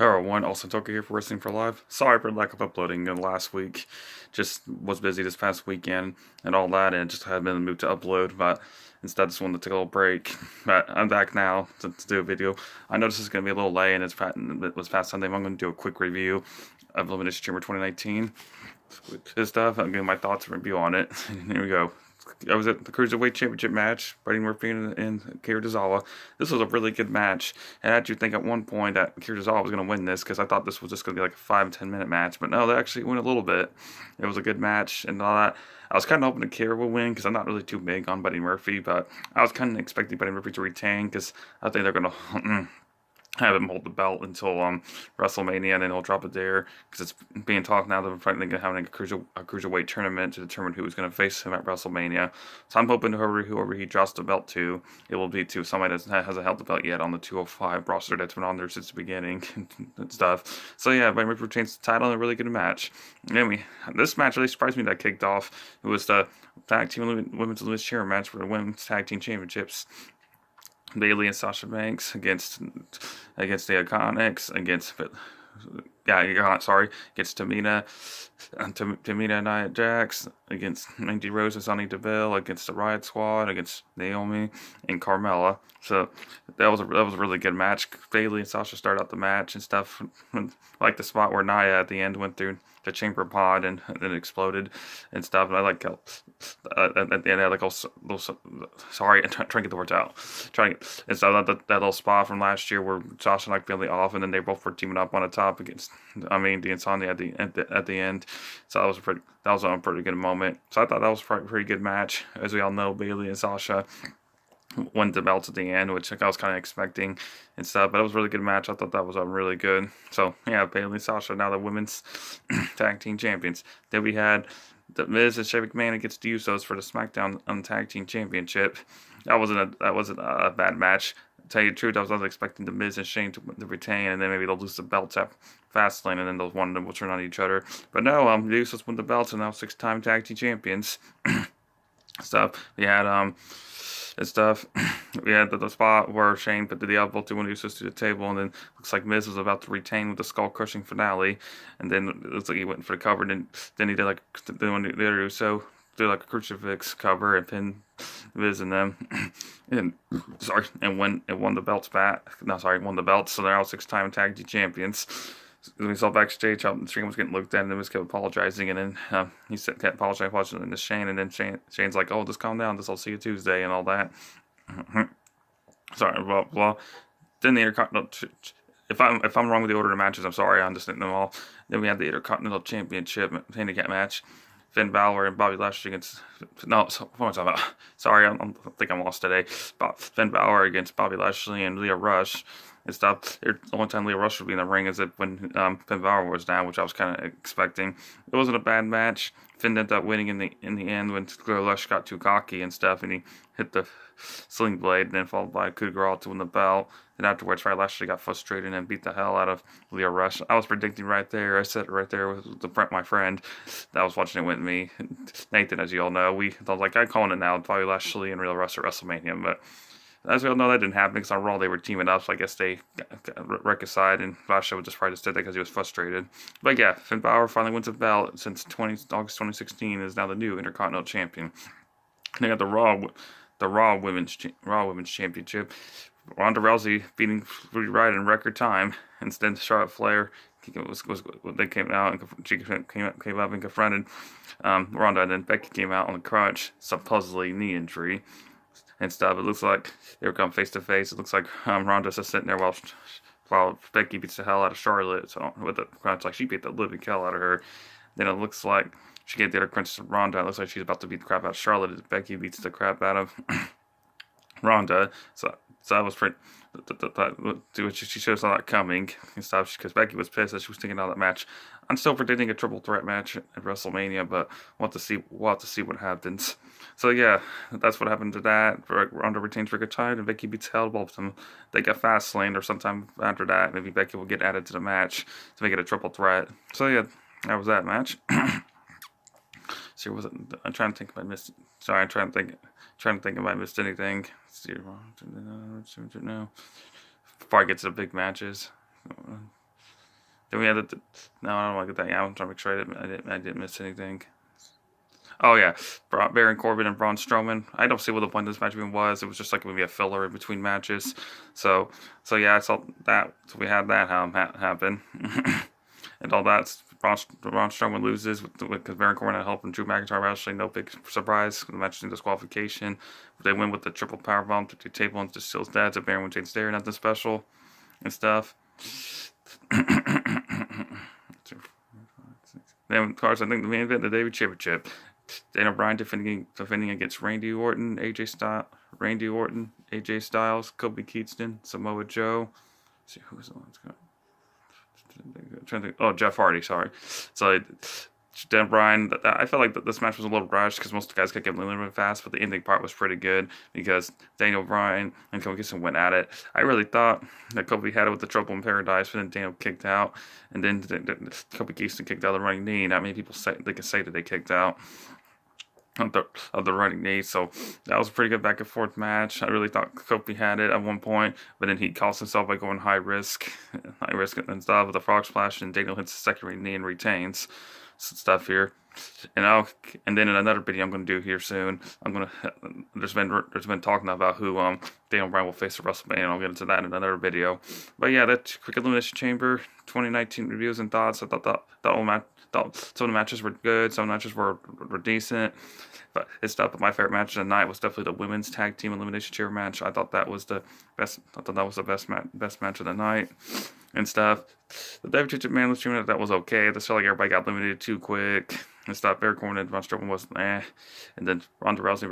Hello, one also Toka here for Wrestling for Live. Sorry for lack of uploading last week. Just was busy this past weekend and all that, and just hadn't been in the mood to upload. But instead, just wanted to take a little break. But I'm back now to do a video. I know this is going to be a little late, and it was past Sunday. But I'm going to do a quick review of Elimination Chamber 2019. This stuff. I'm giving my thoughts and review on it. Here we go. I was at the Cruiserweight Championship match, Buddy Murphy and Kira Tozawa. This was a really good match, and I actually think at one point that Kira Tozawa was going to win this because I thought this was just going to be like a 5-10 minute match, but no, they actually went a little bit. It was a good match and all that. I was kind of hoping Kira would win because I'm not really too big on Buddy Murphy, but I was kind of expecting Buddy Murphy to retain because I think they're going to have him hold the belt until WrestleMania, and then he'll drop it there because it's being talked now that we're probably having a cruiserweight tournament to determine who's going to face him at WrestleMania. So I'm hoping whoever he drops the belt to, it will be to somebody that hasn't held the belt yet on the 205 roster that's been on there since the beginning and stuff. So yeah, Buddy Murphy retains the title in a really good match. Anyway, this match really surprised me that kicked off. It was the tag team women's Elimination Chamber match for the women's tag team championships. Bailey and Sasha Banks against the Iconics, against Tamina and Nia Jax, against Mandy Rose and Sonya Deville, against the Riot Squad, against Naomi and Carmella. So that was a really good match. Bailey and Sasha started out the match and stuff. Like the spot where Nia at the end went through the chamber pod and then exploded and stuff. And I like how at the end I like sorry, I'm trying to get the words out. And so that little spot from last year where Sasha knocked Bailey off, and then they both were teaming up on the top against the Insomnia at the end. So that was a pretty good moment. So I thought that was a pretty good match. As we all know, Bailey and Sasha won the belts at the end, which I was kind of expecting and stuff. But it was a really good match. I thought that was really good. So yeah, Bailey and Sasha now the women's tag team champions. Then we had the Miz and Shane McMahon against the Usos for the SmackDown Tag Team Championship. That wasn't a bad match. To tell you the truth, I was expecting the Miz and Shane to retain, and then maybe they'll lose the belts at Fastlane, and then those one of them will turn on each other. But no, the Usos won the belts, and now 6-time tag team champions. Stuff we had and stuff. We had the spot where Shane put the elbow to one of the Usos to the table, and then looks like Miz was about to retain with the skull crushing finale, and then it looks like he went for the cover, and then he did like the other Uso did like a crucifix cover and pinned Miz and them, and won the belts back. No, sorry, won the belts, so they're all 6-time tag team champions. We saw backstage how the stream was getting looked at, and then Miz kept apologizing, and then he kept apologizing to Shane, and then Shane's like, "Oh, just calm down, I'll see you Tuesday," and all that. Sorry, blah blah. Then the Intercontinental. If I'm wrong with the order of matches, I'm sorry. I'm just hitting them all. Then we had the Intercontinental Championship handicap match. Finn Balor and Bobby Lashley against what am I talking about? Sorry, I think I'm lost today. But Finn Balor against Bobby Lashley and Lio Rush and stuff. The only time Lio Rush would be in the ring is when Finn Balor was down, which I was kind of expecting. It wasn't a bad match. Finn ended up winning in the end when Lio Rush got too cocky and stuff, and he hit the sling blade, and then followed by a coup de grace to win the belt. Then afterwards, Lashley got frustrated and beat the hell out of Lio Rush. I was predicting right there. I said it right there with my friend that was watching it with me, Nathan, as you all know. I was like, I'm calling it now. Bobby Lashley and Lio Rush at WrestleMania, but as we all know, that didn't happen because on Raw they were teaming up, so I guess they got reconciled, and Lashley just probably just did that because he was frustrated. But yeah, Finn Balor finally wins a belt since August 2016, is now the new Intercontinental Champion. And they got the Raw Women's Championship. Ronda Rousey beating Ruby Riott in record time, instead Charlotte Flair they came out and she came up and confronted Ronda, and then Becky came out on the crutch, supposedly knee injury and stuff. It looks like they were coming face to face. It looks like Ronda's just sitting there while Becky beats the hell out of Charlotte. So with the crunch, like she beat the living hell out of her. Then it looks like she gave the other crunch to Ronda. It looks like she's about to beat the crap out of Charlotte as Becky beats the crap out of Ronda. So that was pretty. She should have saw that coming and stuff because Becky was pissed that she was taking out that match. I'm still predicting a triple threat match at WrestleMania, but we'll have to see what happens. So yeah, that's what happened to that. Ronda retains for a good time, and Becky beats hell both of them. They got Fastlane, or sometime after that, maybe Becky will get added to the match to make it a triple threat. So yeah, that was that match. So I'm trying to think if I missed. Sorry, I'm trying to think if I missed anything. No. Before I get to the big matches. Then we had no, I don't want to get that. Yeah, I'm trying to make sure I didn't miss anything. Oh yeah, Baron Corbin and Braun Strowman. I don't see what the point of this match even was. It was just like maybe a filler in between matches. So yeah, I saw that. So we had that happen, and all that. Braun Strowman loses because Baron Corbin had help from Drew McIntyre wrestling. No big surprise. The match in disqualification. They win with the triple powerbomb to the table and just steals that. So Baron wins James there, nothing special and stuff. Then, of course, I think the main event, the David Championship. Daniel Bryan defending against Randy Orton, AJ Styles, Kobe Keaton, Samoa Joe. Let's see who's the one that's going. Trying to think. Oh, Jeff Hardy. Sorry. So Daniel Bryan. I felt like this match was a little rushed because most of the guys kept getting eliminated fast, but the ending part was pretty good because Daniel Bryan and Kobe Keaton went at it. I really thought that Kobe had it with the Trouble in Paradise, but then Daniel kicked out, and then Kobe Keaton kicked out the running knee. Not many people can say that they kicked out of the running knee. So that was a pretty good back and forth match. I really thought Kofi had it at one point, but then he cost himself by going high risk and stuff with the frog splash, and Daniel hits the second running knee and retains stuff here. And then in another video I'm going to do here soon, there's been talking about who Daniel Bryan will face at WrestleMania, and I'll get into that in another video. But yeah, that quick Elimination Chamber 2019 reviews and thoughts. I thought some of the matches were good, some matches were decent, but it's stuff. But my favorite match of the night was definitely the women's tag team elimination chamber match. I thought that was the best. I thought that was the best match of the night and stuff. The WWE Manless Chamber, that was okay. I felt like everybody got eliminated too quick and stuff. Baron Corbin and Braun Strowman was and then Ronda Rousey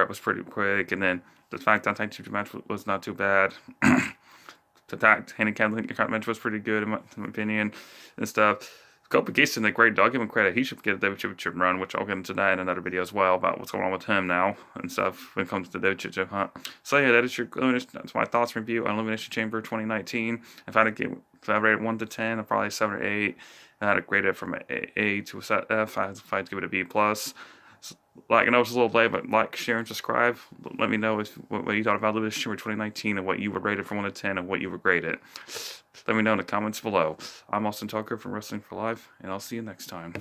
was pretty quick, and then the SmackDown Tag Team match was not too bad. The tag handicap match was pretty good in my opinion and stuff. Kofi Kingston, a great dog. Give him credit. He should get a WWE Championship run, which I'll get into that in another video as well about what's going on with him now and stuff when it comes to the WWE Championship hunt. So yeah, that's my thoughts review on Elimination Chamber 2019. If I rate it 1 to 10, I'm probably 7 or 8. I had to grade it from an A to a F. I had to give it a B plus. I know it's a little late, but like, share, and subscribe. Let me know what you thought about Elimination Chamber 2019 and what you would rate it from 1 to 10 and what you would grade it. Let me know in the comments below. I'm Austin Tucker from Wrestling for Life, and I'll see you next time.